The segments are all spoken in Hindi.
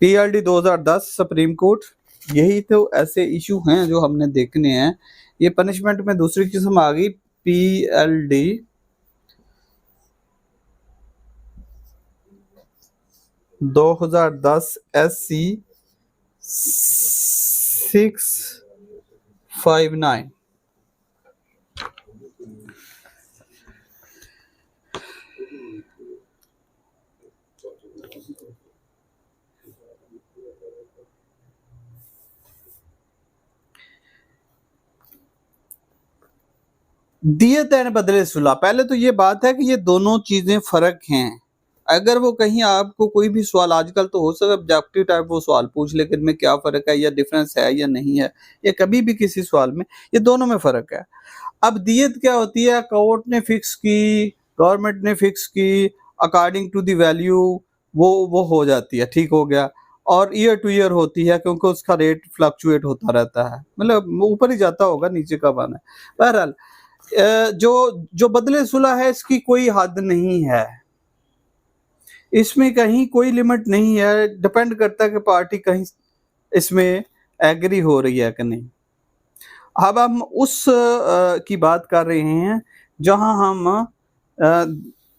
PLD 2010 सुप्रीम कोर्ट, यही तो ऐसे इशू हैं जो हमने देखने हैं। ये पनिशमेंट में दूसरी किस्म आ गई PLD 2010 SC 659। दियत एंड बदले सुलह, पहले तो ये बात है कि ये दोनों चीजें फर्क हैं। अगर वो कहीं आपको कोई भी सवाल, आजकल तो हो सकता है ऑब्जेक्टिव टाइप वो सवाल पूछ ले कि इनमें क्या फर्क है या डिफरेंस है या नहीं है, या कभी भी किसी सवाल में, ये दोनों में फर्क है। अब दियत क्या होती है, कोर्ट ने फिक्स की, गवर्नमेंट ने फिक्स की, अकॉर्डिंग टू द वैल्यू वो हो जाती है, ठीक हो गया। और ईयर टू ईयर होती है क्योंकि उसका रेट फ्लक्चुएट होता रहता है, मतलब ऊपर ही जाता होगा, नीचे कब आना है। बहरहाल जो जो बदले सुलह है इसकी कोई हद नहीं है, इसमें कहीं कोई लिमिट नहीं है, डिपेंड करता है कि पार्टी कहीं इसमें एग्री हो रही है कि नहीं। अब हम उस की बात कर रहे हैं जहां हम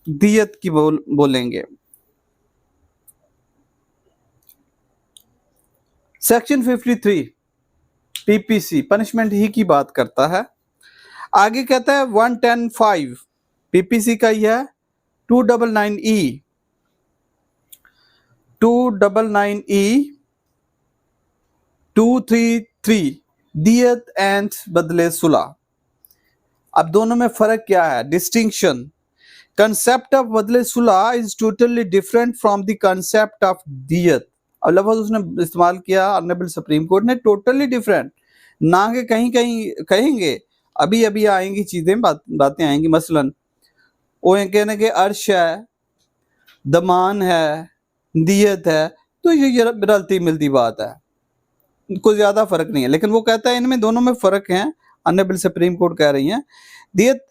दियत की बोलेंगे। सेक्शन 53 PPC पनिशमेंट ही की बात करता है। आगे कहता है 110(5) PPC का ही है। 299E 233 दियत एंड बदले सुलह। अब दोनों में फर्क क्या है, डिस्टिंक्शन। कंसेप्ट ऑफ बदले सुलह is totally different from the concept of दियत। अब लफ्ज उसने इस्तेमाल किया ऑनरेबल सुप्रीम कोर्ट ने, टोटली डिफरेंट, ना कि कहीं कहीं कहेंगे, अभी अभी आएंगी चीजें, बातें आएंगी। मसलन वो कहने के अर्श है, दमान है, दियत है, तो ये रलती मिलती बात है, कोई ज्यादा फर्क नहीं है। लेकिन वो कहता है इनमें दोनों में फर्क है, ऑनरेबल सुप्रीम कोर्ट कह रही है। दियत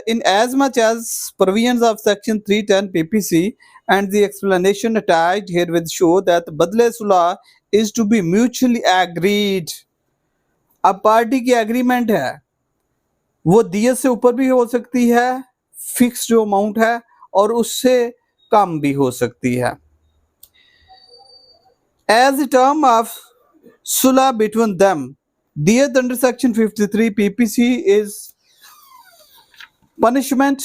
in as much as provisions of section 310 PPC and the explanation attached herewith show that बदले सुलह is to be mutually agreed। अब पार्टी की एग्रीमेंट है, वो दियत से ऊपर भी हो सकती है, फिक्स जो अमाउंट है, और उससे कम भी हो सकती है। As a term of sulah between them, diyat under section 53 PPC is punishment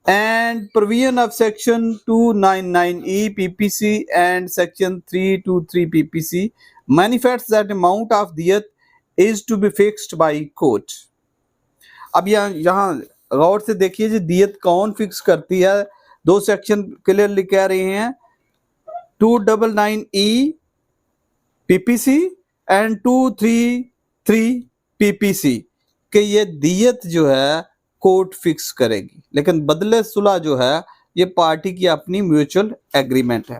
and provision of section 299E PPC and section 323 PPC manifests that amount of diyat is to be fixed by court। अब यहाँ गौर से देखिए जी, दियत कौन फिक्स करती है। दो सेक्शन क्लियरली कह रहे हैं, 299E PPC एंड 233 PPC कि ये दियत जो है कोर्ट फिक्स करेगी, लेकिन बदले सुलह जो है ये पार्टी की अपनी म्यूचुअल एग्रीमेंट है।